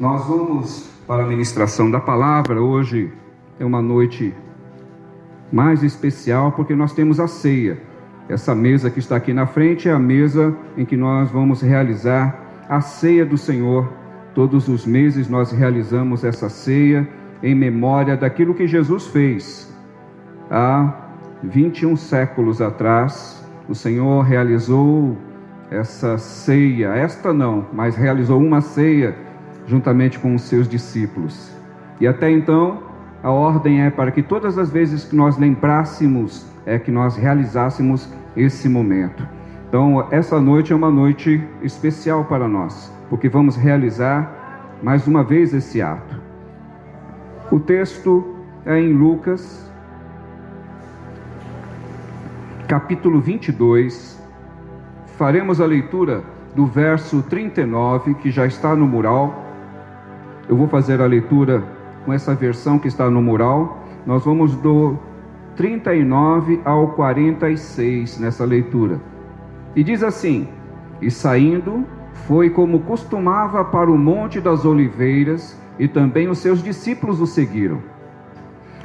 Nós vamos para a ministração da palavra. Hoje é uma noite mais especial porque nós temos a ceia. Essa mesa que está aqui na frente é a mesa em que nós vamos realizar a ceia do Senhor. Todos os meses nós realizamos essa ceia em memória daquilo que Jesus fez. Há 21 séculos atrás, o Senhor realizou essa ceia, mas realizou uma ceia juntamente com os seus discípulos. E até então, a ordem é para que todas as vezes que nós lembrássemos, que nós realizássemos esse momento. Então, essa noite é uma noite especial para nós, porque vamos realizar mais uma vez esse ato. O texto é em Lucas, capítulo 22. Faremos a leitura do verso 39, que já está no mural. Eu vou fazer a leitura com essa versão que está no mural. Nós vamos do 39 ao 46 nessa leitura. E diz assim: E saindo, foi como costumava para o Monte das Oliveiras, e também os seus discípulos o seguiram.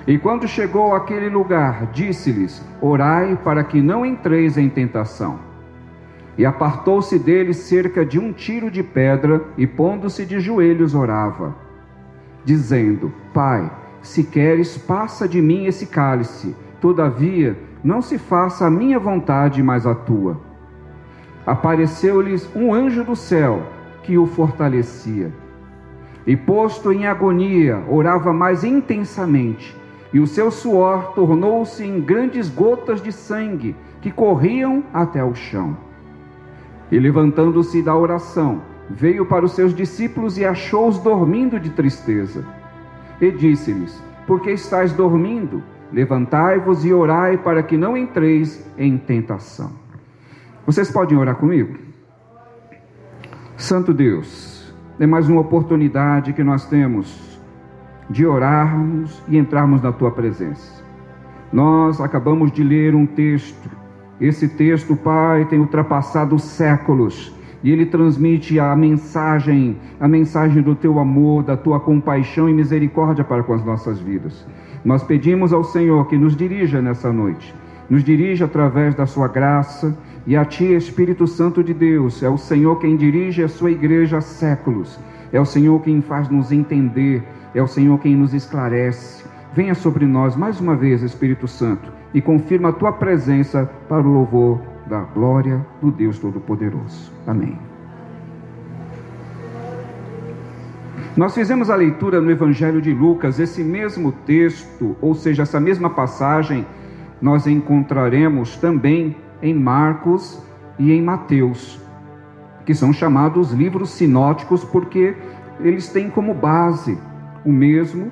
E quando chegou àquele lugar, disse-lhes: Orai para que não entreis em tentação. E apartou-se deles cerca de 1 tiro de pedra, e pondo-se de joelhos orava, dizendo: Pai, se queres, passa de mim esse cálice, todavia não se faça a minha vontade, mas a tua. Apareceu-lhes um anjo do céu, que o fortalecia. E posto em agonia, orava mais intensamente, e o seu suor tornou-se em grandes gotas de sangue, que corriam até o chão. E levantando-se da oração, veio para os seus discípulos e achou-os dormindo de tristeza. E disse-lhes: Por que estáis dormindo? Levantai-vos e orai para que não entreis em tentação. Vocês podem orar comigo? Santo Deus, é mais uma oportunidade que nós temos de orarmos e entrarmos na Tua presença. Nós acabamos de ler um texto. Esse texto, Pai, tem ultrapassado séculos, e ele transmite a mensagem do Teu amor, da Tua compaixão e misericórdia para com as nossas vidas. Nós pedimos ao Senhor que nos dirija nessa noite, nos dirija através da Sua graça, e a Ti, Espírito Santo de Deus, é o Senhor quem dirige a Sua igreja há séculos, é o Senhor quem faz nos entender, é o Senhor quem nos esclarece. Venha sobre nós mais uma vez, Espírito Santo, e confirma a Tua presença para o louvor da glória do Deus Todo-Poderoso. Amém. Nós fizemos a leitura no Evangelho de Lucas. Esse mesmo texto, ou seja, essa mesma passagem, nós encontraremos também em Marcos e em Mateus, que são chamados livros sinóticos porque eles têm como base o mesmo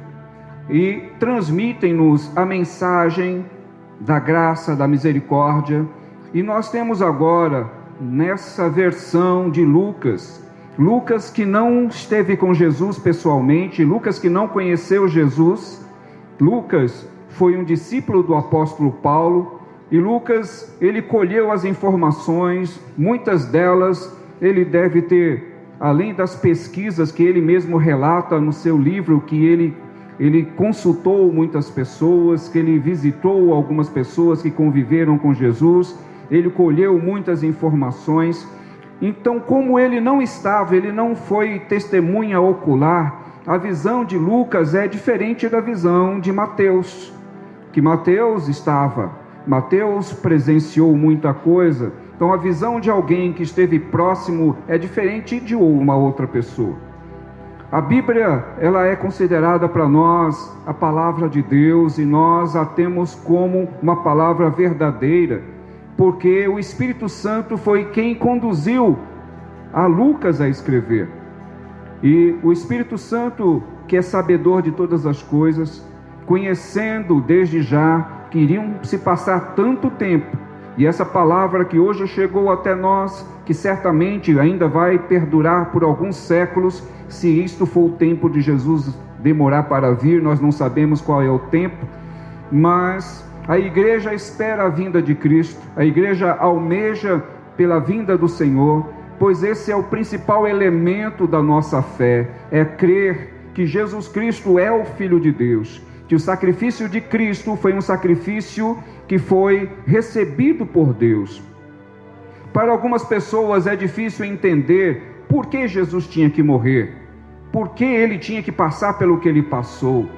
e transmitem-nos a mensagem da graça, da misericórdia. E nós temos agora, nessa versão de Lucas que não esteve com Jesus pessoalmente, Lucas que não conheceu Jesus. Lucas foi um discípulo do apóstolo Paulo, e Lucas, ele colheu as informações, muitas delas ele deve ter, além das pesquisas que ele mesmo relata no seu livro, que ele consultou muitas pessoas, que ele visitou algumas pessoas que conviveram com Jesus, ele colheu muitas informações. Então, como ele não foi testemunha ocular, a visão de Lucas é diferente da visão de Mateus, que Mateus presenciou muita coisa. Então, a visão de alguém que esteve próximo é diferente de uma outra pessoa. A Bíblia, ela é considerada para nós a palavra de Deus, e nós a temos como uma palavra verdadeira, porque o Espírito Santo foi quem conduziu a Lucas a escrever. E o Espírito Santo, que é sabedor de todas as coisas, conhecendo desde já que iriam se passar tanto tempo, e essa palavra que hoje chegou até nós, que certamente ainda vai perdurar por alguns séculos, se isto for o tempo de Jesus demorar para vir, nós não sabemos qual é o tempo, mas a igreja espera a vinda de Cristo, a igreja almeja pela vinda do Senhor, pois esse é o principal elemento da nossa fé, é crer que Jesus Cristo é o Filho de Deus, que o sacrifício de Cristo foi um sacrifício que foi recebido por Deus. Para algumas pessoas é difícil entender por que Jesus tinha que morrer, por que ele tinha que passar pelo que ele passou.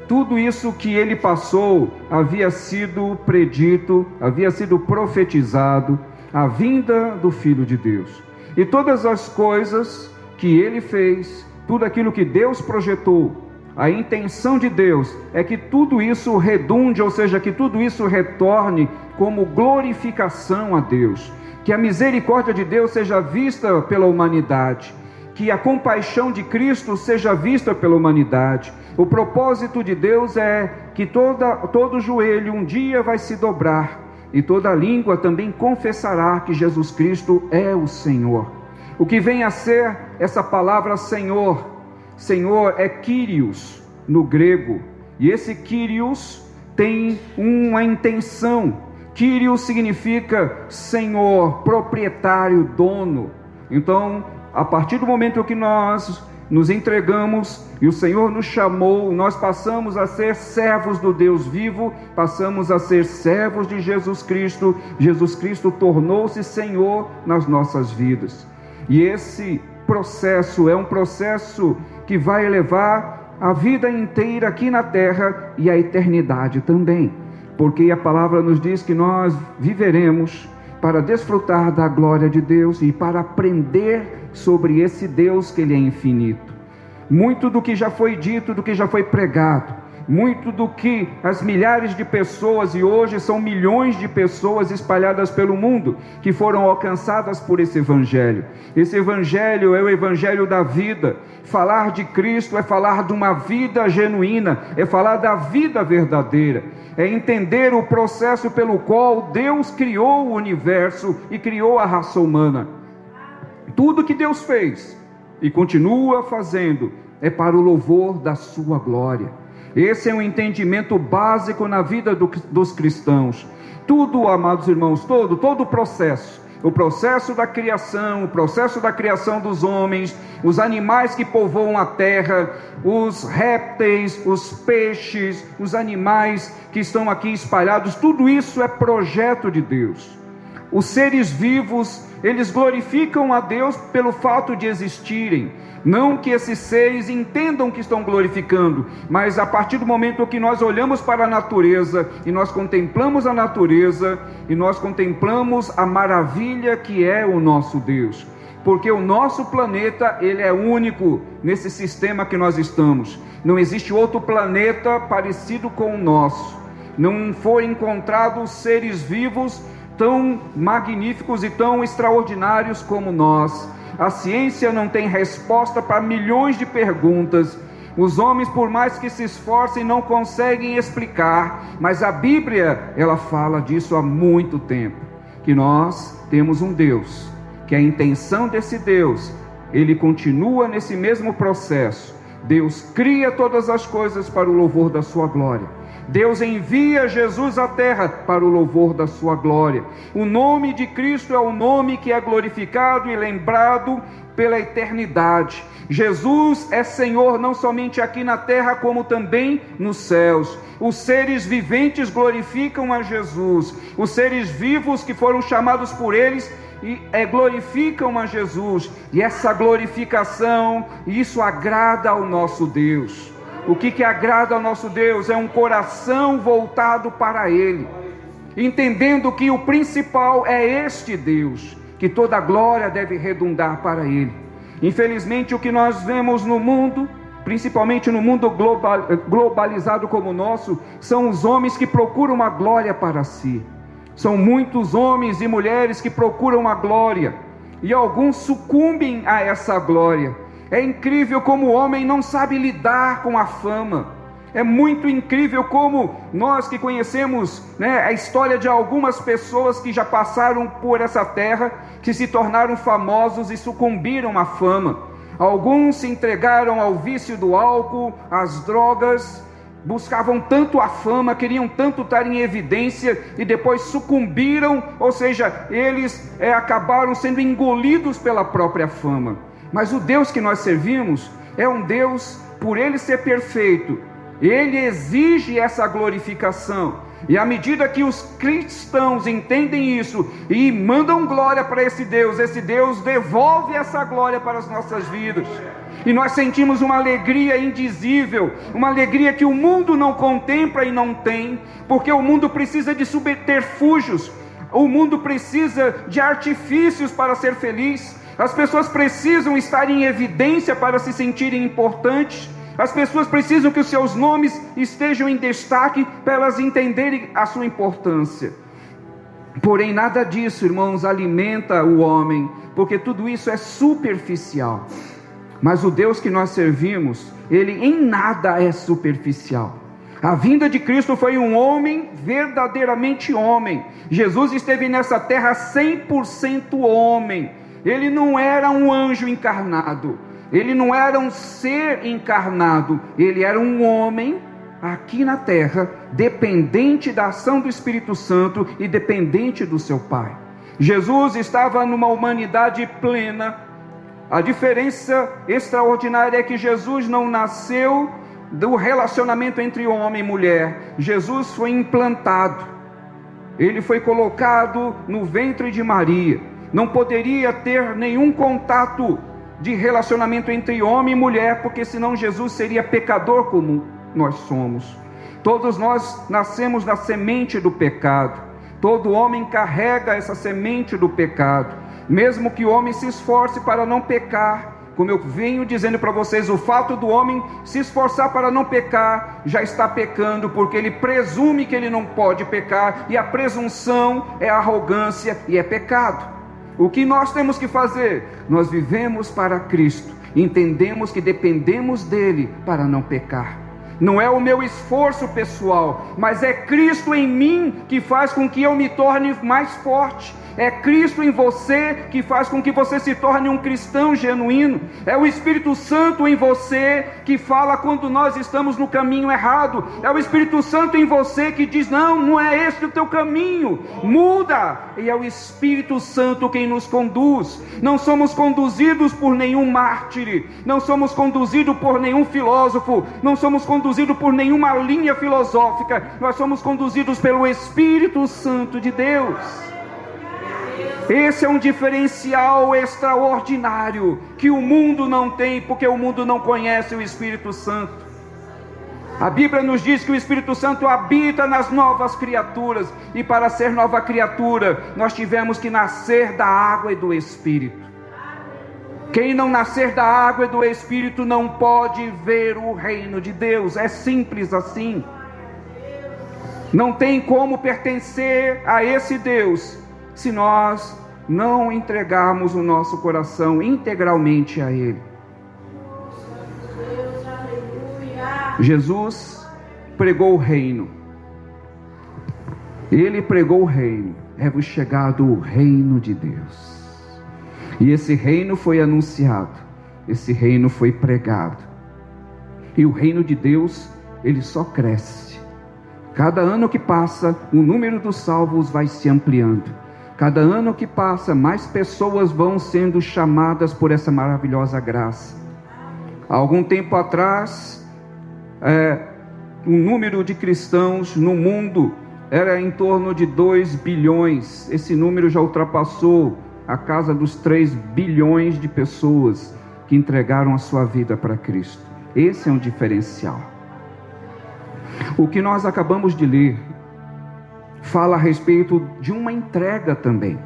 Tudo isso que ele passou havia sido predito, havia sido profetizado, a vinda do Filho de Deus. E todas as coisas que ele fez, tudo aquilo que Deus projetou, a intenção de Deus é que tudo isso redunde, ou seja, que tudo isso retorne como glorificação a Deus. Que a misericórdia de Deus seja vista pela humanidade, que a compaixão de Cristo seja vista pela humanidade. O propósito de Deus é que todo joelho um dia vai se dobrar e toda língua também confessará que Jesus Cristo é o Senhor. O que vem a ser essa palavra Senhor? Senhor é Kyrios no grego, e esse Kyrios tem uma intenção. Kyrios significa Senhor, proprietário, dono. Então, a partir do momento que nós nos entregamos e o Senhor nos chamou, nós passamos a ser servos do Deus vivo, passamos a ser servos de Jesus Cristo. Jesus Cristo tornou-se Senhor nas nossas vidas. E esse processo é um processo que vai levar a vida inteira aqui na terra e a eternidade também, porque a palavra nos diz que nós viveremos para desfrutar da glória de Deus e para aprender sobre esse Deus que Ele é infinito. Muito do que já foi dito, do que já foi pregado, muito do que as milhares de pessoas, e hoje são milhões de pessoas espalhadas pelo mundo, que foram alcançadas por esse Evangelho. Esse Evangelho é o Evangelho da vida. Falar de Cristo é falar de uma vida genuína, é falar da vida verdadeira, é entender o processo pelo qual Deus criou o universo e criou a raça humana. Tudo que Deus fez e continua fazendo é para o louvor da sua glória. Esse é um entendimento básico na vida dos cristãos. Tudo, amados irmãos, todo o processo da criação, o processo da criação dos homens, os animais que povoam a terra, os répteis, os peixes, os animais que estão aqui espalhados, tudo isso é projeto de Deus. Os seres vivos, eles glorificam a Deus pelo fato de existirem. Não que esses seres entendam que estão glorificando, mas a partir do momento que nós olhamos para a natureza, e nós contemplamos a natureza, e nós contemplamos a maravilha que é o nosso Deus. Porque o nosso planeta, ele é único nesse sistema que nós estamos. Não existe outro planeta parecido com o nosso. Não foram encontrados seres vivos tão magníficos e tão extraordinários como nós. A ciência não tem resposta para milhões de perguntas. Os homens, por mais que se esforcem, não conseguem explicar. Mas a Bíblia, ela fala disso há muito tempo. Que nós temos um Deus, que a intenção desse Deus, ele continua nesse mesmo processo. Deus cria todas as coisas para o louvor da sua glória. Deus envia Jesus à terra para o louvor da sua glória. O nome de Cristo é o nome que é glorificado e lembrado pela eternidade. Jesus é Senhor não somente aqui na terra, como também nos céus. Os seres viventes glorificam a Jesus. Os seres vivos que foram chamados por eles glorificam a Jesus. E essa glorificação, isso agrada ao nosso Deus. O que agrada ao nosso Deus é um coração voltado para Ele, entendendo que o principal é este Deus, que toda a glória deve redundar para Ele. Infelizmente, o que nós vemos no mundo, principalmente no mundo globalizado como o nosso, são os homens que procuram a glória para si. São muitos homens e mulheres que procuram a glória, e alguns sucumbem a essa glória. É incrível como o homem não sabe lidar com a fama. É muito incrível como nós que conhecemos, a história de algumas pessoas que já passaram por essa terra, que se tornaram famosos e sucumbiram à fama. Alguns se entregaram ao vício do álcool, às drogas, buscavam tanto a fama, queriam tanto estar em evidência e depois sucumbiram, ou seja, eles acabaram sendo engolidos pela própria fama. Mas o Deus que nós servimos é um Deus, por Ele ser perfeito, Ele exige essa glorificação. E à medida que os cristãos entendem isso e mandam glória para esse Deus devolve essa glória para as nossas vidas. E nós sentimos uma alegria indizível, uma alegria que o mundo não contempla e não tem, porque o mundo precisa de subterfúgios, o mundo precisa de artifícios para ser feliz, as pessoas precisam estar em evidência para se sentirem importantes, as pessoas precisam que os seus nomes estejam em destaque para elas entenderem a sua importância. Porém, nada disso, irmãos, alimenta o homem, porque tudo isso é superficial. Mas o Deus que nós servimos, Ele em nada é superficial. A vinda de Cristo foi um homem, verdadeiramente homem. Jesus esteve nessa terra 100% homem. Ele não era um anjo encarnado. Ele não era um ser encarnado. Ele era um homem aqui na terra, dependente da ação do Espírito Santo e dependente do seu Pai. Jesus estava numa humanidade plena. A diferença extraordinária é que Jesus não nasceu do relacionamento entre homem e mulher. Jesus foi implantado. Ele foi colocado no ventre de Maria. Não poderia ter nenhum contato de relacionamento entre homem e mulher, porque senão Jesus seria pecador como nós somos. Todos nós nascemos da semente do pecado. Todo homem carrega essa semente do pecado. Mesmo que o homem se esforce para não pecar, como eu venho dizendo para vocês, o fato do homem se esforçar para não pecar, já está pecando, porque ele presume que ele não pode pecar, e a presunção é arrogância e é pecado. O que nós temos que fazer? Nós vivemos para Cristo, entendemos que dependemos dele para não pecar. Não é o meu esforço pessoal, mas é Cristo em mim que faz com que eu me torne mais forte. É Cristo em você que faz com que você se torne um cristão genuíno. É o Espírito Santo em você que fala quando nós estamos no caminho errado. É o Espírito Santo em você que diz, não é esse o teu caminho, muda. E é o Espírito Santo quem nos conduz. Não somos conduzidos por nenhum mártir, não somos conduzidos por nenhum filósofo, não somos conduzidos por nenhuma linha filosófica. Nós somos conduzidos pelo Espírito Santo de Deus. Esse é um diferencial extraordinário que o mundo não tem, porque o mundo não conhece o Espírito Santo. A Bíblia nos diz que o Espírito Santo habita nas novas criaturas, e para ser nova criatura, nós tivemos que nascer da água e do Espírito. Quem não nascer da água e do Espírito não pode ver o reino de Deus, é simples assim. Não tem como pertencer a esse Deus se nós não entregarmos o nosso coração integralmente a Ele. Jesus pregou o reino. Ele pregou o reino. É-vos chegado o reino de Deus. E esse reino foi anunciado. Esse reino foi pregado. E o reino de Deus, ele só cresce. Cada ano que passa, o número dos salvos vai se ampliando. Cada ano que passa, mais pessoas vão sendo chamadas por essa maravilhosa graça. Há algum tempo atrás, o número de cristãos no mundo era em torno de 2 bilhões. Esse número já ultrapassou a casa dos 3 bilhões de pessoas que entregaram a sua vida para Cristo. Esse é um diferencial. O que nós acabamos de ler fala a respeito de uma entrega também.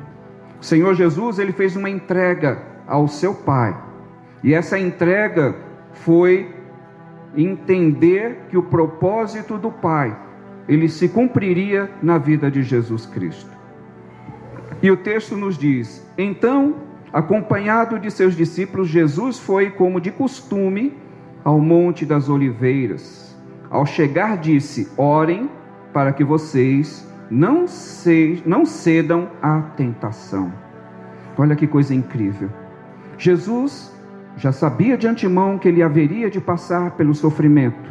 O Senhor Jesus, ele fez uma entrega ao seu Pai. E essa entrega foi entender que o propósito do Pai, ele se cumpriria na vida de Jesus Cristo. E o texto nos diz: então, acompanhado de seus discípulos, Jesus foi, como de costume, ao Monte das Oliveiras. Ao chegar, disse: orem para que vocês não cedam à tentação. Olha que coisa incrível. Jesus já sabia de antemão que ele haveria de passar pelo sofrimento.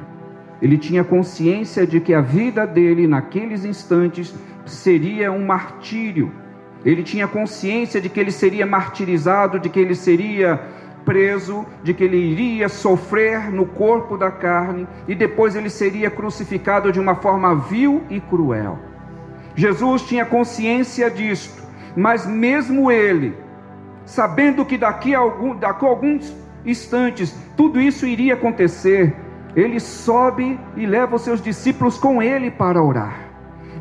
Ele tinha consciência de que a vida dele naqueles instantes seria um martírio. Ele tinha consciência de que ele seria martirizado, de que ele seria preso, de que ele iria sofrer no corpo da carne e depois ele seria crucificado de uma forma vil e cruel. Jesus tinha consciência disto, mas mesmo ele, sabendo que daqui a alguns instantes tudo isso iria acontecer, ele sobe e leva os seus discípulos com ele para orar.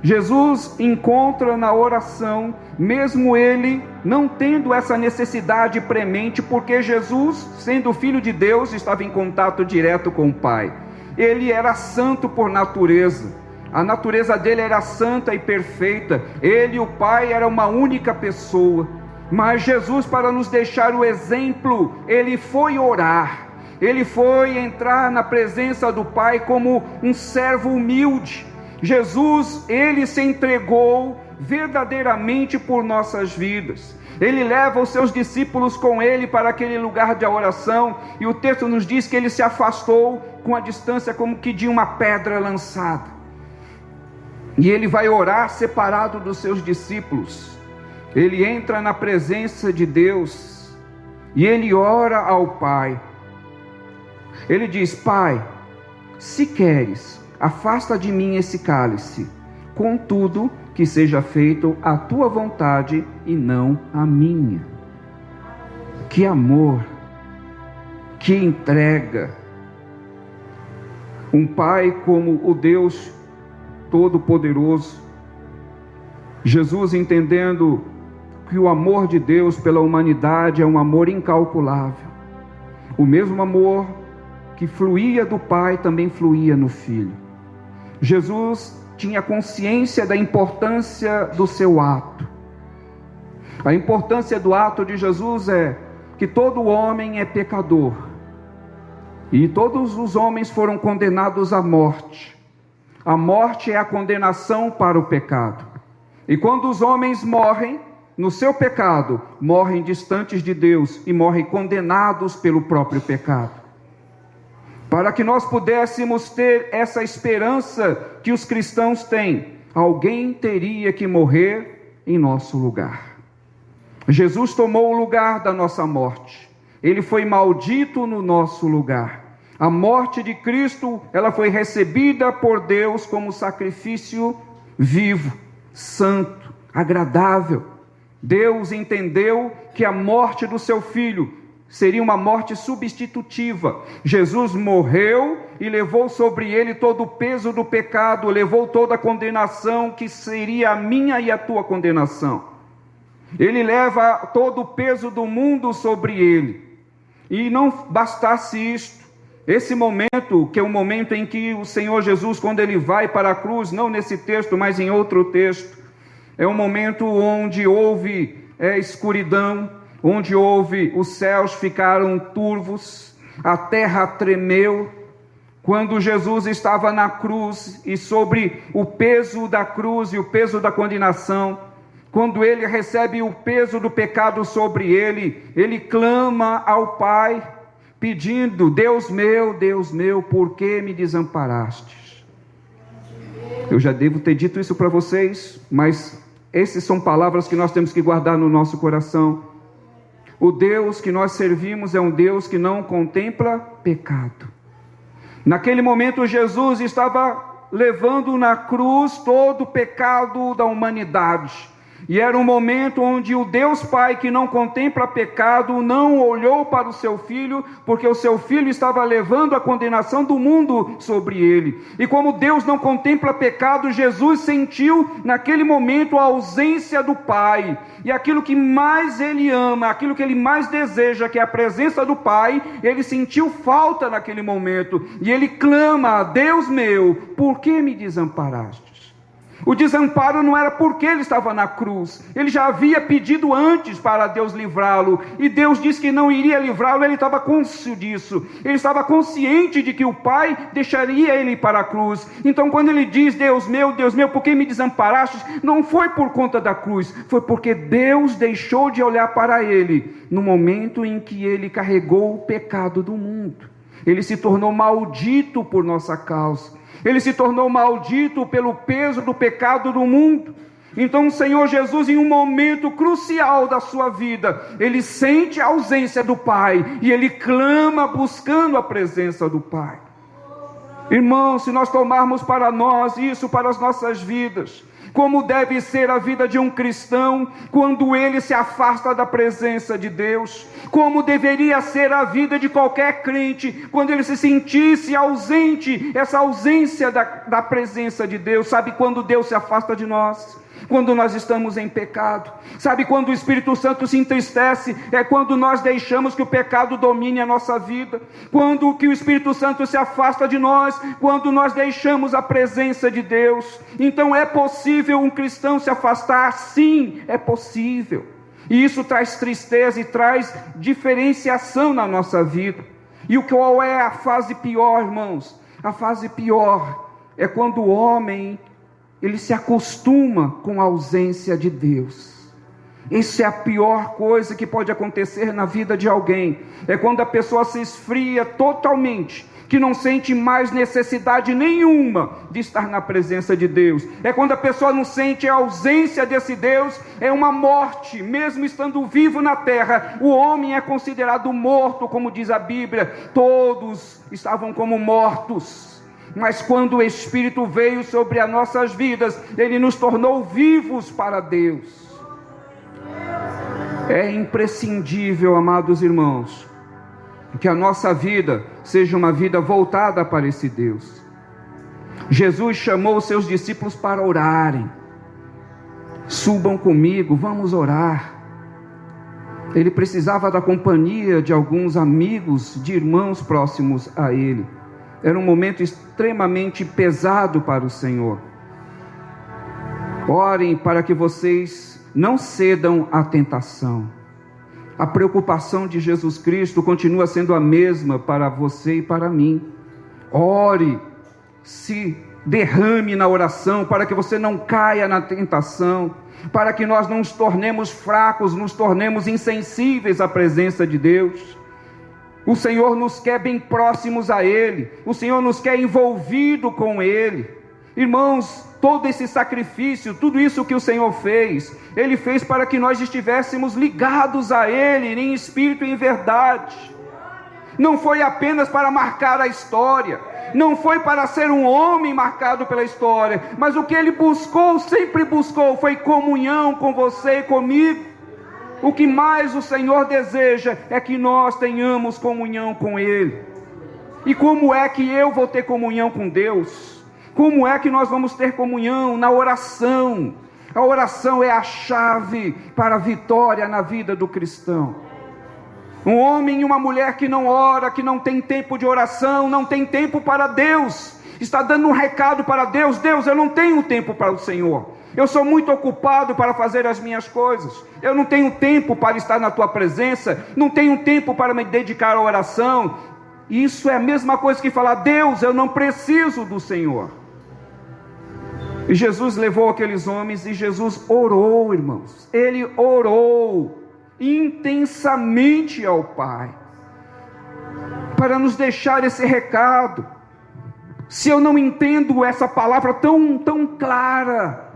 Jesus encontra na oração, mesmo ele não tendo essa necessidade premente, porque Jesus, sendo filho de Deus, estava em contato direto com o Pai. Ele era santo por natureza. A natureza dele era santa e perfeita. Ele e o Pai eram uma única pessoa. Mas Jesus, para nos deixar o exemplo, ele foi orar. Ele foi entrar na presença do Pai como um servo humilde. Jesus, ele se entregou verdadeiramente por nossas vidas. Ele leva os seus discípulos com ele para aquele lugar de oração, e o texto nos diz que ele se afastou com a distância como que de uma pedra lançada. E ele vai orar separado dos seus discípulos. Ele entra na presença de Deus e ele ora ao Pai. Ele diz: Pai, se queres, afasta de mim esse cálice, contudo, que seja feito a tua vontade e não a minha. Que amor, que entrega. Um Pai como o Deus Todo-Poderoso. Jesus entendendo que o amor de Deus pela humanidade é um amor incalculável. O mesmo amor que fluía do Pai também fluía no Filho. Jesus tinha consciência da importância do seu ato. A importância do ato de Jesus é que todo homem é pecador. E todos os homens foram condenados à morte. A morte é a condenação para o pecado. E quando os homens morrem no seu pecado, morrem distantes de Deus e morrem condenados pelo próprio pecado. Para que nós pudéssemos ter essa esperança que os cristãos têm, alguém teria que morrer em nosso lugar. Jesus tomou o lugar da nossa morte. Ele foi maldito no nosso lugar. A morte de Cristo, ela foi recebida por Deus como sacrifício vivo, santo, agradável. Deus entendeu que a morte do seu Filho seria uma morte substitutiva. Jesus morreu e levou sobre ele todo o peso do pecado, levou toda a condenação que seria a minha e a tua condenação. Ele leva todo o peso do mundo sobre ele. E não bastasse isto, esse momento, que é o momento em que o Senhor Jesus, quando ele vai para a cruz, não nesse texto, mas em outro texto, é um momento onde houve escuridão, onde os céus ficaram turvos, a terra tremeu. Quando Jesus estava na cruz e sobre o peso da cruz e o peso da condenação, quando ele recebe o peso do pecado sobre ele, ele clama ao Pai, pedindo: Deus meu, por que me desamparastes? Eu já devo ter dito isso para vocês, mas essas são palavras que nós temos que guardar no nosso coração. O Deus que nós servimos é um Deus que não contempla pecado. Naquele momento Jesus estava levando na cruz todo o pecado da humanidade. E era um momento onde o Deus Pai, que não contempla pecado, não olhou para o seu Filho, porque o seu Filho estava levando a condenação do mundo sobre ele. E como Deus não contempla pecado, Jesus sentiu naquele momento a ausência do Pai. E aquilo que mais ele ama, aquilo que ele mais deseja, que é a presença do Pai, ele sentiu falta naquele momento. E ele clama: Deus meu, por que me desamparaste? O desamparo não era porque ele estava na cruz. Ele já havia pedido antes para Deus livrá-lo. E Deus disse que não iria livrá-lo. Ele estava consciente disso. Ele estava consciente de que o Pai deixaria ele ir para a cruz. Então quando ele diz: Deus meu, por que me desamparaste? Não foi por conta da cruz. Foi porque Deus deixou de olhar para ele no momento em que ele carregou o pecado do mundo. Ele se tornou maldito por nossa causa. Ele se tornou maldito pelo peso do pecado do mundo. Então o Senhor Jesus, em um momento crucial da sua vida, ele sente a ausência do Pai e ele clama buscando a presença do Pai. Irmãos, se nós tomarmos para nós isso, para as nossas vidas, como deve ser a vida de um cristão quando ele se afasta da presença de Deus, como deveria ser a vida de qualquer crente quando ele se sentisse ausente, essa ausência da presença de Deus. Sabe quando Deus se afasta de nós? Quando nós estamos em pecado. Sabe quando o Espírito Santo se entristece? É quando nós deixamos que o pecado domine a nossa vida. Quando que o Espírito Santo se afasta de nós? Quando nós deixamos a presença de Deus. Então é possível um cristão se afastar? Sim, é possível. E isso traz tristeza e traz diferenciação na nossa vida. E qual é a fase pior, irmãos? A fase pior é quando o homem ele se acostuma com a ausência de Deus. Isso é a pior coisa que pode acontecer na vida de alguém. É quando a pessoa se esfria totalmente, que não sente mais necessidade nenhuma de estar na presença de Deus. É quando a pessoa não sente a ausência desse Deus. É uma morte, mesmo estando vivo na terra. O homem é considerado morto, como diz a Bíblia. Todos estavam como mortos. Mas quando o Espírito veio sobre as nossas vidas, ele nos tornou vivos para Deus. É imprescindível, amados irmãos, que a nossa vida seja uma vida voltada para esse Deus. Jesus chamou os seus discípulos para orarem. Subam comigo, vamos orar. Ele precisava da companhia de alguns amigos, de irmãos próximos a ele. Era um momento extremamente pesado para o Senhor. Orem para que vocês não cedam à tentação. A preocupação de Jesus Cristo continua sendo a mesma para você e para mim. Ore, se derrame na oração para que você não caia na tentação, para que nós não nos tornemos fracos, nos tornemos insensíveis à presença de Deus. O Senhor nos quer bem próximos a Ele. O Senhor nos quer envolvido com Ele. Irmãos, todo esse sacrifício, tudo isso que o Senhor fez, Ele fez para que nós estivéssemos ligados a Ele, em espírito e em verdade. Não foi apenas para marcar a história, não foi para ser um homem marcado pela história, mas o que Ele buscou, sempre buscou, foi comunhão com você e comigo. O que mais o Senhor deseja é que nós tenhamos comunhão com Ele. E como é que eu vou ter comunhão com Deus? Como é que nós vamos ter comunhão? Na oração. A oração é a chave para a vitória na vida do cristão. Um homem e uma mulher que não ora, que não tem tempo de oração, não tem tempo para Deus, está dando um recado para Deus: Deus, eu não tenho tempo para o Senhor. Eu sou muito ocupado para fazer as minhas coisas. Eu não tenho tempo para estar na tua presença. Não tenho tempo para me dedicar à oração. Isso é a mesma coisa que falar: Deus, eu não preciso do Senhor. E Jesus levou aqueles homens e Jesus orou, irmãos. Ele orou intensamente ao Pai, para nos deixar esse recado. Se eu não entendo essa palavra tão clara,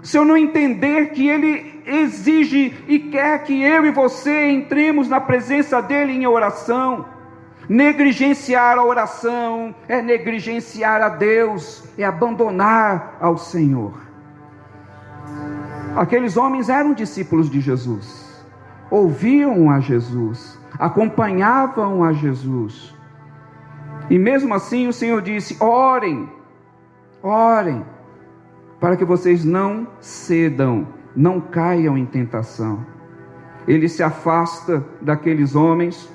se eu não entender que Ele exige e quer que eu e você entremos na presença dEle em oração, negligenciar a oração é negligenciar a Deus, é abandonar ao Senhor. Aqueles homens eram discípulos de Jesus, ouviam a Jesus, acompanhavam a Jesus, e mesmo assim o Senhor disse: orem, para que vocês não cedam, não caiam em tentação. Ele se afasta daqueles homens,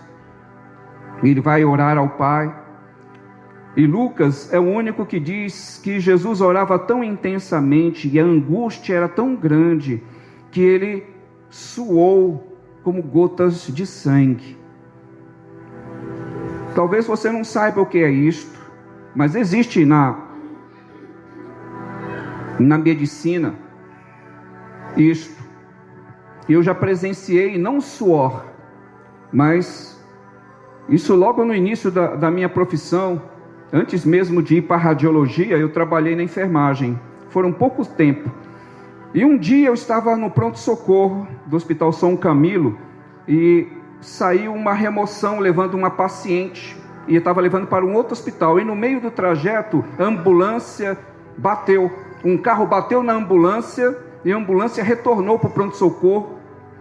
ele vai orar ao Pai, e Lucas é o único que diz que Jesus orava tão intensamente, e a angústia era tão grande, que ele suou como gotas de sangue. Talvez você não saiba o que é isto, mas existe na medicina isto. Eu já presenciei não suor, mas Isso logo no início da minha profissão, antes mesmo de ir para a radiologia, eu trabalhei na enfermagem. Foram pouco tempo. E um dia eu estava no pronto-socorro do Hospital São Camilo e saiu uma remoção levando uma paciente e estava levando para um outro hospital. E no meio do trajeto, a ambulância bateu. Um carro bateu na ambulância e a ambulância retornou para o pronto-socorro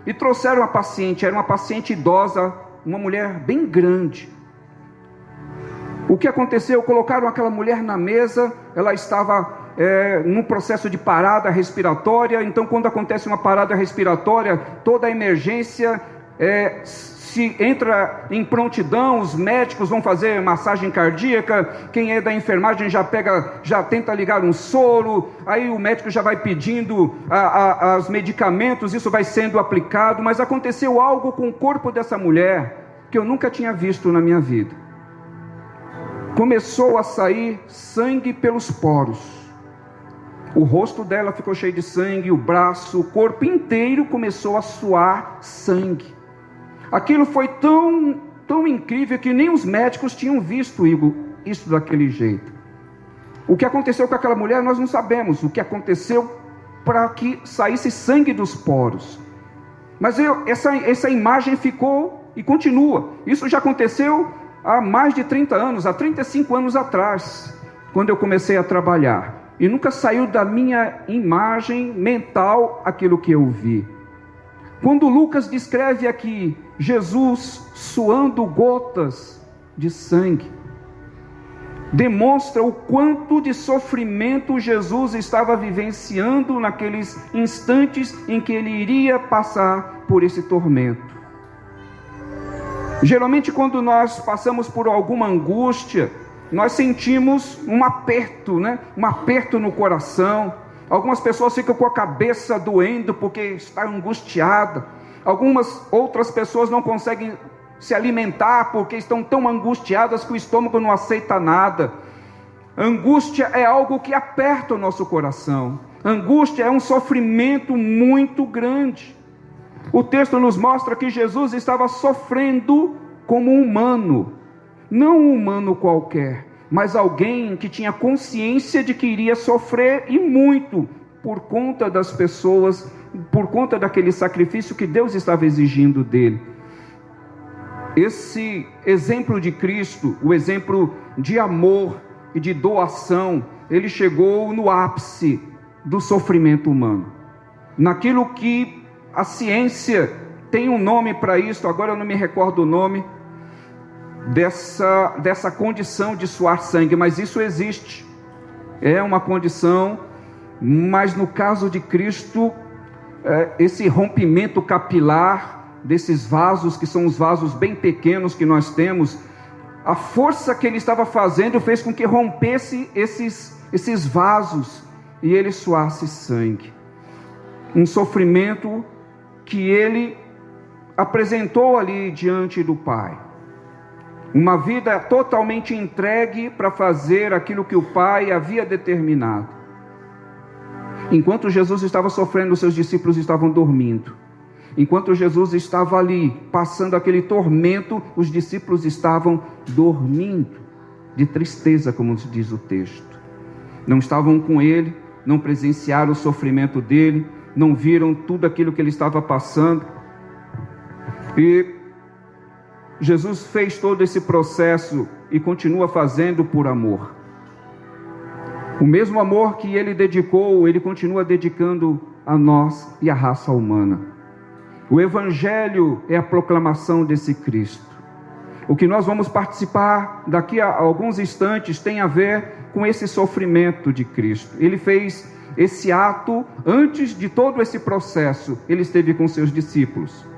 e trouxeram a paciente. Era uma paciente idosa, uma mulher bem grande. O que aconteceu? Colocaram aquela mulher na mesa, ela estava num processo de parada respiratória. Então, quando acontece uma parada respiratória, toda a emergência se entra em prontidão, os médicos vão fazer massagem cardíaca, quem é da enfermagem já tenta ligar um soro, aí o médico já vai pedindo os medicamentos, isso vai sendo aplicado. Mas aconteceu algo com o corpo dessa mulher que eu nunca tinha visto na minha vida. Começou a sair sangue pelos poros. O rosto dela ficou cheio de sangue, o braço, o corpo inteiro começou a suar sangue. Aquilo foi tão incrível que nem os médicos tinham visto isso daquele jeito. O que aconteceu com aquela mulher nós não sabemos. O que aconteceu para que saísse sangue dos poros. Mas essa imagem ficou e continua. Isso já aconteceu há mais de 30 anos, há 35 anos atrás, quando eu comecei a trabalhar. E nunca saiu da minha imagem mental aquilo que eu vi. Quando Lucas descreve aqui Jesus suando gotas de sangue, demonstra o quanto de sofrimento Jesus estava vivenciando naqueles instantes em que ele iria passar por esse tormento. Geralmente, quando nós passamos por alguma angústia, nós sentimos um aperto, um aperto no coração. Algumas pessoas ficam com a cabeça doendo porque está angustiada. Algumas outras pessoas não conseguem se alimentar porque estão tão angustiadas que o estômago não aceita nada. Angústia é algo que aperta o nosso coração. Angústia é um sofrimento muito grande. O texto nos mostra que Jesus estava sofrendo como um humano. Não um humano qualquer, mas alguém que tinha consciência de que iria sofrer e muito por conta das pessoas, por conta daquele sacrifício que Deus estava exigindo dele. Esse exemplo de Cristo, o exemplo de amor e de doação, ele chegou no ápice do sofrimento humano. Naquilo que a ciência tem um nome para isso, agora eu não me recordo o nome, dessa condição de suar sangue, mas isso existe, é uma condição. Mas no caso de Cristo, esse rompimento capilar desses vasos, que são os vasos bem pequenos que nós temos, a força que ele estava fazendo fez com que rompesse esses vasos e ele suasse sangue. Um sofrimento que ele apresentou ali diante do Pai. Uma vida totalmente entregue para fazer aquilo que o Pai havia determinado. Enquanto Jesus estava sofrendo, os seus discípulos estavam dormindo. Enquanto Jesus estava ali, passando aquele tormento, os discípulos estavam dormindo, de tristeza, como diz o texto. Não estavam com ele, não presenciaram o sofrimento dele, não viram tudo aquilo que ele estava passando. E Jesus fez todo esse processo e continua fazendo por amor. O mesmo amor que ele dedicou, ele continua dedicando a nós e à raça humana. O Evangelho é a proclamação desse Cristo. O que nós vamos participar daqui a alguns instantes tem a ver com esse sofrimento de Cristo. Ele fez esse ato antes de todo esse processo. Ele esteve com seus discípulos.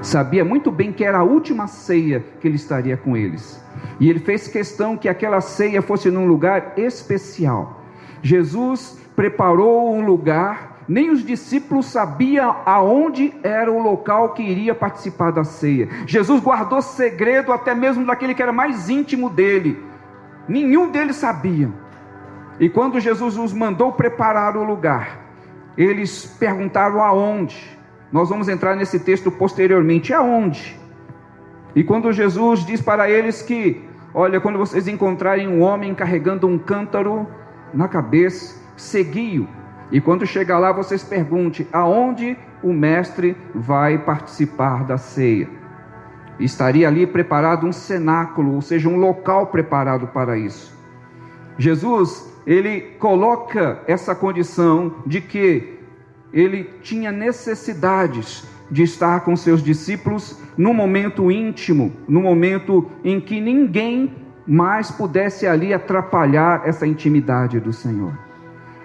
Sabia muito bem que era a última ceia que ele estaria com eles. E ele fez questão que aquela ceia fosse num lugar especial. Jesus preparou um lugar, nem os discípulos sabiam aonde era o local que iria participar da ceia. Jesus guardou segredo até mesmo daquele que era mais íntimo dele. Nenhum deles sabia. E quando Jesus os mandou preparar o lugar, eles perguntaram aonde. Nós vamos entrar nesse texto posteriormente. Aonde? E quando Jesus diz para eles que, olha, quando vocês encontrarem um homem carregando um cântaro na cabeça, segui-o. E quando chegar lá, vocês perguntem aonde o mestre vai participar da ceia. Estaria ali preparado um cenáculo, ou seja, um local preparado para isso. Jesus, ele coloca essa condição de que ele tinha necessidades de estar com seus discípulos no momento íntimo, no momento em que ninguém mais pudesse ali atrapalhar essa intimidade do Senhor.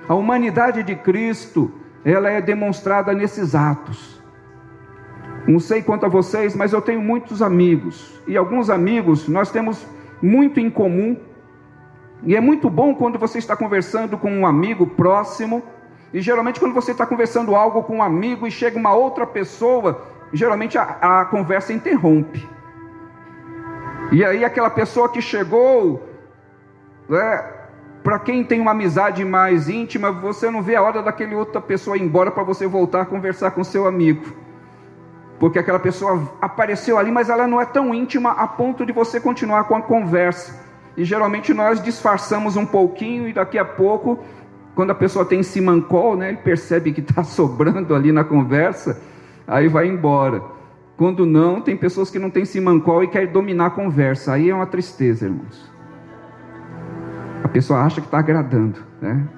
A humanidade de Cristo, ela é demonstrada nesses atos. Não sei quanto a vocês, mas eu tenho muitos amigos, e alguns amigos nós temos muito em comum, e é muito bom quando você está conversando com um amigo próximo, e geralmente quando você está conversando algo com um amigo e chega uma outra pessoa, geralmente a conversa interrompe. E aí aquela pessoa que chegou, para quem tem uma amizade mais íntima, você não vê a hora daquela outra pessoa ir embora para você voltar a conversar com seu amigo. Porque aquela pessoa apareceu ali, mas ela não é tão íntima a ponto de você continuar com a conversa. E geralmente nós disfarçamos um pouquinho e daqui a pouco, quando a pessoa tem simancol, ele percebe que está sobrando ali na conversa, aí vai embora. Quando não, tem pessoas que não têm simancol e querem dominar a conversa. Aí é uma tristeza, irmãos. A pessoa acha que está agradando,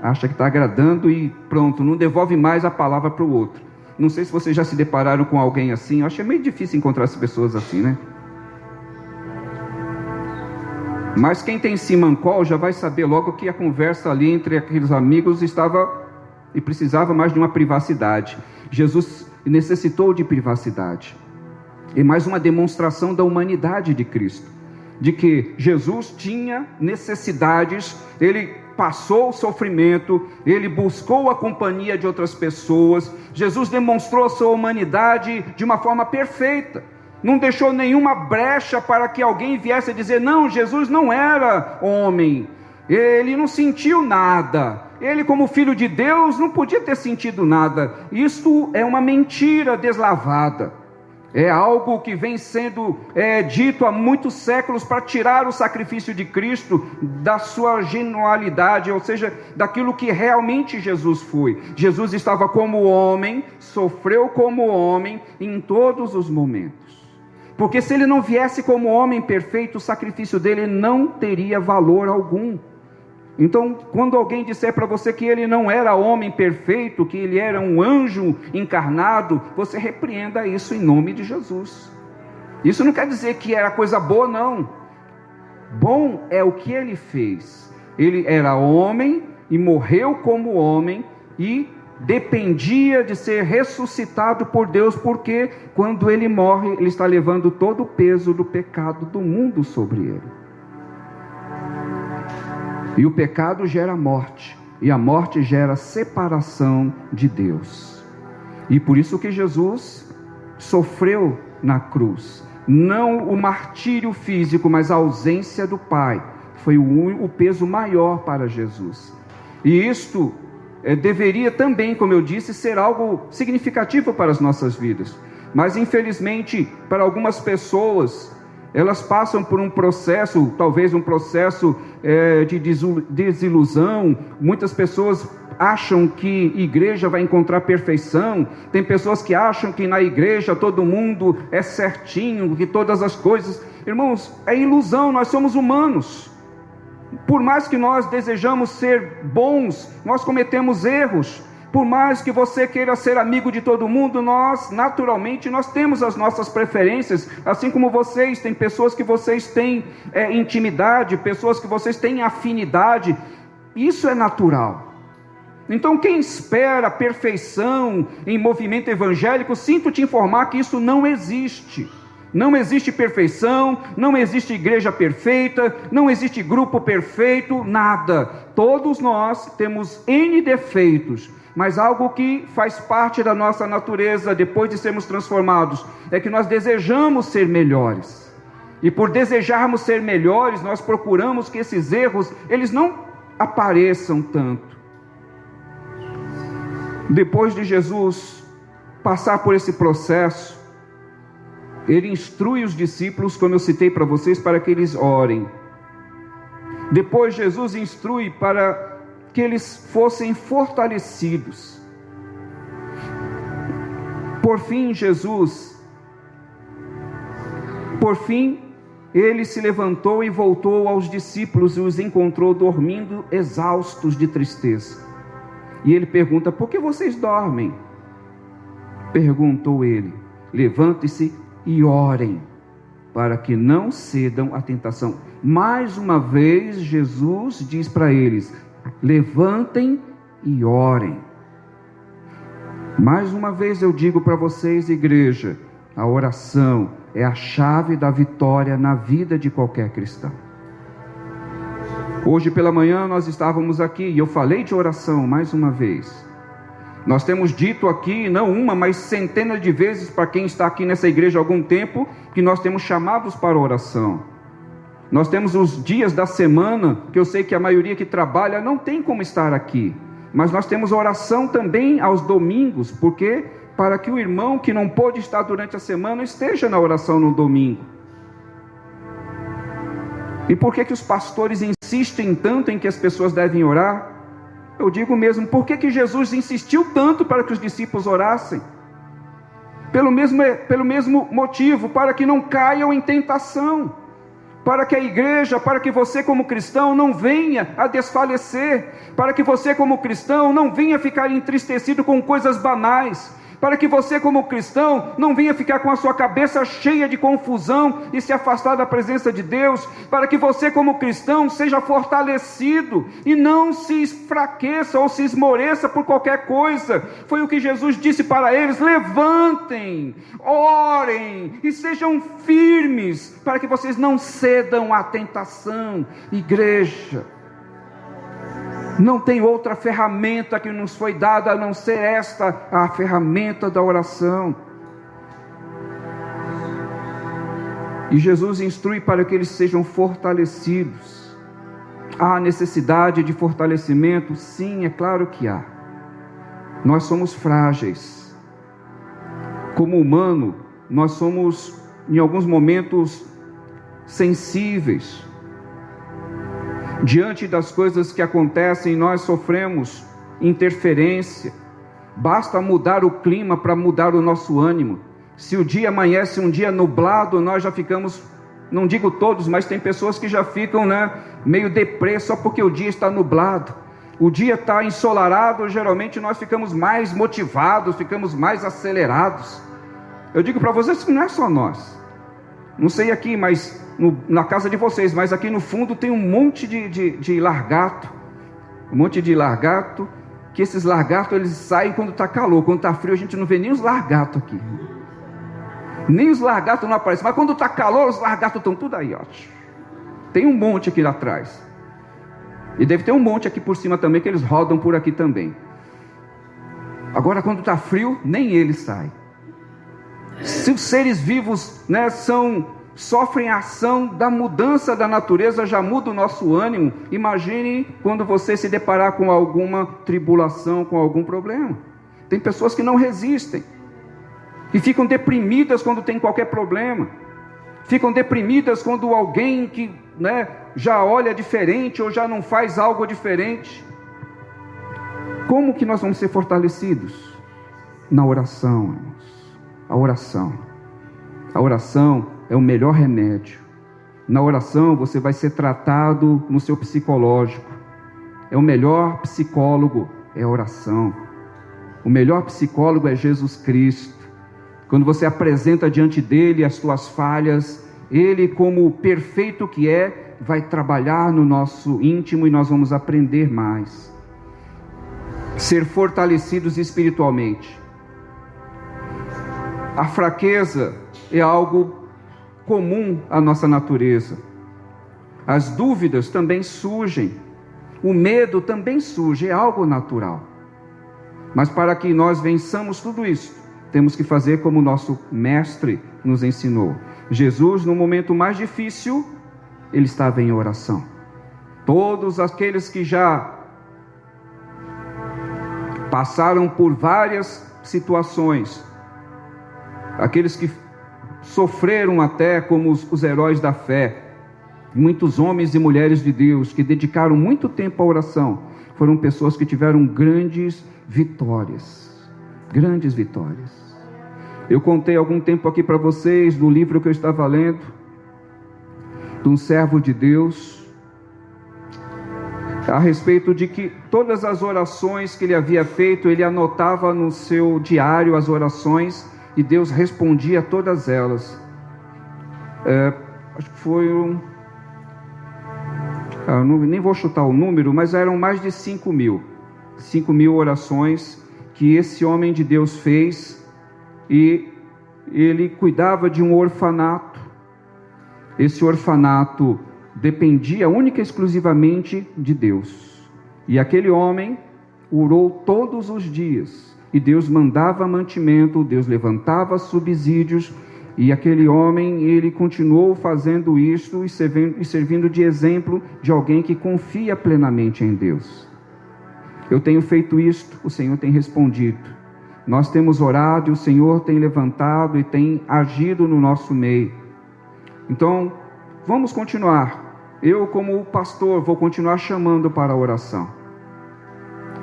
acha que está agradando e pronto, não devolve mais a palavra para o outro. Não sei se vocês já se depararam com alguém assim. Eu acho que é meio difícil encontrar essas pessoas assim, Mas quem tem simancol já vai saber logo que a conversa ali entre aqueles amigos estava e precisava mais de uma privacidade. Jesus necessitou de privacidade. E mais uma demonstração da humanidade de Cristo, de que Jesus tinha necessidades, ele passou o sofrimento, ele buscou a companhia de outras pessoas. Jesus demonstrou a sua humanidade de uma forma perfeita, não deixou nenhuma brecha para que alguém viesse a dizer, não, Jesus não era homem, ele não sentiu nada, ele como filho de Deus não podia ter sentido nada. Isto é uma mentira deslavada, é algo que vem sendo dito há muitos séculos para tirar o sacrifício de Cristo da sua genualidade, ou seja, daquilo que realmente Jesus foi. Jesus estava como homem, sofreu como homem em todos os momentos. Porque se ele não viesse como homem perfeito, o sacrifício dele não teria valor algum. Então, quando alguém disser para você que ele não era homem perfeito, que ele era um anjo encarnado, você repreenda isso em nome de Jesus. Isso não quer dizer que era coisa boa, não. Bom é o que ele fez. Ele era homem e morreu como homem e dependia de ser ressuscitado por Deus, porque quando ele morre, ele está levando todo o peso do pecado do mundo sobre ele. E o pecado gera morte, e a morte gera separação de Deus. E por isso que Jesus sofreu na cruz. Não o martírio físico, mas a ausência do Pai. Foi o peso maior para Jesus. E isto deveria também, como eu disse, ser algo significativo para as nossas vidas. Mas infelizmente, para algumas pessoas, elas passam por um processo, talvez um processo de desilusão. Muitas pessoas acham que igreja vai encontrar perfeição. Tem pessoas que acham que na igreja todo mundo é certinho, que todas as coisas... Irmãos, é ilusão, nós somos humanos. Por mais que nós desejamos ser bons, nós cometemos erros. Por mais que você queira ser amigo de todo mundo, naturalmente, nós temos as nossas preferências, assim como vocês, tem pessoas que vocês têm intimidade, pessoas que vocês têm afinidade, isso é natural. Então, quem espera perfeição em movimento evangélico, sinto te informar que isso não existe. Não existe perfeição, não existe igreja perfeita, não existe grupo perfeito, nada. Todos nós temos N defeitos, mas algo que faz parte da nossa natureza depois de sermos transformados, é que nós desejamos ser melhores. E por desejarmos ser melhores, nós procuramos que esses erros, eles não apareçam tanto. Depois de Jesus passar por esse processo, Ele instrui os discípulos, como eu citei para vocês, para que eles orem. Depois Jesus instrui para que eles fossem fortalecidos. Por fim, ele se levantou e voltou aos discípulos e os encontrou dormindo, exaustos de tristeza. E ele pergunta: por que vocês dormem? Perguntou ele: levante-se e orem, para que não cedam à tentação. Mais uma vez, Jesus diz para eles: levantem e orem. Mais uma vez eu digo para vocês, igreja, a oração é a chave da vitória na vida de qualquer cristão. Hoje pela manhã nós estávamos aqui e eu falei de oração mais uma vez. Nós temos dito aqui, não uma, mas centenas de vezes, para quem está aqui nessa igreja há algum tempo, que nós temos chamados para oração. Nós temos os dias da semana, que eu sei que a maioria que trabalha não tem como estar aqui, mas nós temos oração também aos domingos, porque para que o irmão que não pôde estar durante a semana esteja na oração no domingo. E por que os pastores insistem tanto em que as pessoas devem orar? Eu digo mesmo, por que Jesus insistiu tanto para que os discípulos orassem? Pelo mesmo motivo, para que não caiam em tentação, para que a igreja, para que você como cristão não venha a desfalecer, para que você como cristão não venha ficar entristecido com coisas banais, para que você como cristão não venha ficar com a sua cabeça cheia de confusão e se afastar da presença de Deus, para que você como cristão seja fortalecido e não se enfraqueça ou se esmoreça por qualquer coisa. Foi o que Jesus disse para eles: levantem, orem e sejam firmes, para que vocês não cedam à tentação. Igreja, não tem outra ferramenta que nos foi dada a não ser esta, a ferramenta da oração. E Jesus instrui para que eles sejam fortalecidos. Há necessidade de fortalecimento? Sim, é claro que há. Nós somos frágeis. Como humano, nós somos, em alguns momentos, sensíveis. Diante das coisas que acontecem, nós sofremos interferência. Basta mudar o clima para mudar o nosso ânimo. Se o dia amanhece um dia nublado, nós já ficamos, não digo todos, mas tem pessoas que já ficam meio deprê só porque o dia está nublado. O dia está ensolarado, geralmente nós ficamos mais motivados, ficamos mais acelerados. Eu digo para vocês que não é só nós. Não sei aqui, mas na casa de vocês, mas aqui no fundo tem um monte de largato. Um monte de largato, que esses largatos eles saem quando está calor. Quando está frio a gente não vê nem os largatos aqui. Nem os largatos não aparecem. Mas quando está calor, os largatos estão tudo aí, ó. Tem um monte aqui atrás. E deve ter um monte aqui por cima também, que eles rodam por aqui também. Agora quando está frio, nem eles saem. Se os seres vivos sofrem a ação da mudança da natureza, já muda o nosso ânimo. Imagine quando você se deparar com alguma tribulação, com algum problema. Tem pessoas que não resistem e ficam deprimidas quando tem qualquer problema. Ficam deprimidas quando alguém que já olha diferente ou já não faz algo diferente. Como que nós vamos ser fortalecidos? Na oração, irmãos. A oração é o melhor remédio. Na oração você vai ser tratado no seu psicológico. É o melhor psicólogo, é a oração. O melhor psicólogo é Jesus Cristo. Quando você apresenta diante dele as suas falhas, ele, como perfeito que é, vai trabalhar no nosso íntimo e nós vamos aprender mais. Ser fortalecidos espiritualmente. A fraqueza é algo comum à nossa natureza. As dúvidas também surgem. O medo também surge, é algo natural. Mas para que nós vençamos tudo isso, temos que fazer como o nosso mestre nos ensinou. Jesus, no momento mais difícil, ele estava em oração. Todos aqueles que já passaram por várias situações, aqueles que sofreram até como os heróis da fé. Muitos homens e mulheres de Deus que dedicaram muito tempo à oração foram pessoas que tiveram grandes vitórias. Grandes vitórias. Eu contei algum tempo aqui para vocês, no livro que eu estava lendo, de um servo de Deus, a respeito de que todas as orações que ele havia feito, ele anotava no seu diário as orações, e Deus respondia a todas elas. Acho que foi nem vou chutar o número, mas eram mais de 5.000 orações que esse homem de Deus fez, e ele cuidava de um orfanato. Esse orfanato dependia única e exclusivamente de Deus, e aquele homem orou todos os dias, e Deus mandava mantimento, Deus levantava subsídios, e aquele homem, ele continuou fazendo isso e servindo de exemplo de alguém que confia plenamente em Deus. Eu tenho feito isto, o Senhor tem respondido. Nós temos orado e o Senhor tem levantado e tem agido no nosso meio. Então, vamos continuar. Eu, como pastor, vou continuar chamando para a oração.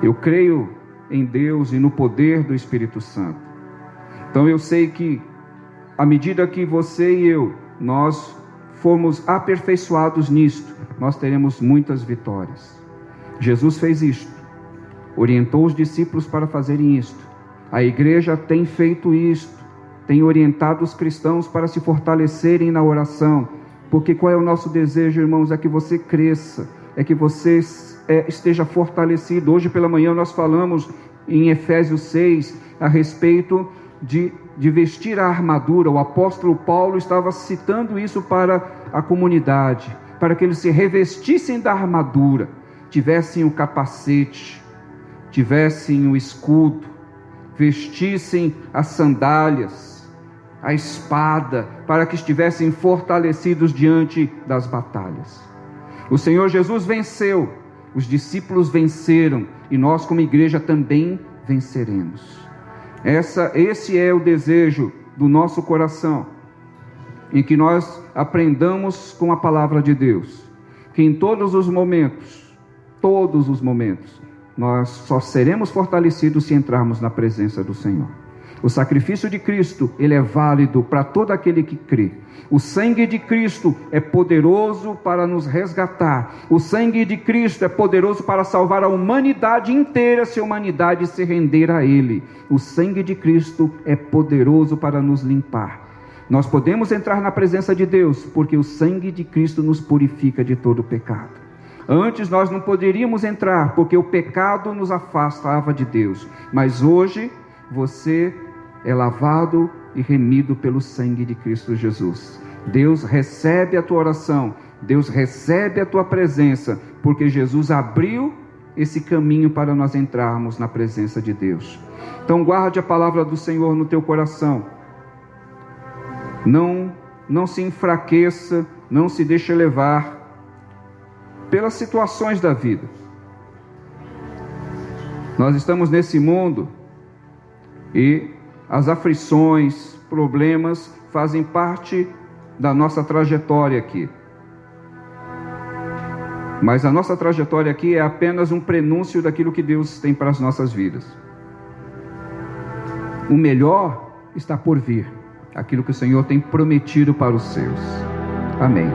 Eu creio em Deus e no poder do Espírito Santo. Então eu sei que, à medida que você e eu, nós formos aperfeiçoados nisto, nós teremos muitas vitórias. Jesus fez isto, orientou os discípulos para fazerem isto. A igreja tem feito isto, tem orientado os cristãos para se fortalecerem na oração, porque qual é o nosso desejo, irmãos? É que você cresça, é que você esteja fortalecido. Hoje pela manhã nós falamos em Efésios 6 a respeito de vestir a armadura. O apóstolo Paulo estava citando isso para a comunidade, para que eles se revestissem da armadura, tivessem o capacete, tivessem o escudo, vestissem as sandálias, a espada, para que estivessem fortalecidos diante das batalhas. O Senhor Jesus venceu, os discípulos venceram, e nós como igreja também venceremos. Esse é o desejo do nosso coração, em que nós aprendamos com a palavra de Deus, que em todos os momentos, nós só seremos fortalecidos se entrarmos na presença do Senhor. O sacrifício de Cristo, ele é válido para todo aquele que crê. O sangue de Cristo é poderoso para nos resgatar. O sangue de Cristo é poderoso para salvar a humanidade inteira, se a humanidade se render a Ele. O sangue de Cristo é poderoso para nos limpar. Nós podemos entrar na presença de Deus, porque o sangue de Cristo nos purifica de todo pecado. Antes nós não poderíamos entrar, porque o pecado nos afastava de Deus. Mas hoje, você é lavado e remido pelo sangue de Cristo Jesus. Deus recebe a tua oração, Deus recebe a tua presença, porque Jesus abriu esse caminho para nós entrarmos na presença de Deus. Então guarde a palavra do Senhor no teu coração. Não se enfraqueça, não se deixe levar pelas situações da vida. Nós estamos nesse mundo e as aflições, problemas fazem parte da nossa trajetória aqui. Mas a nossa trajetória aqui é apenas um prenúncio daquilo que Deus tem para as nossas vidas. O melhor está por vir, aquilo que o Senhor tem prometido para os seus. Amém.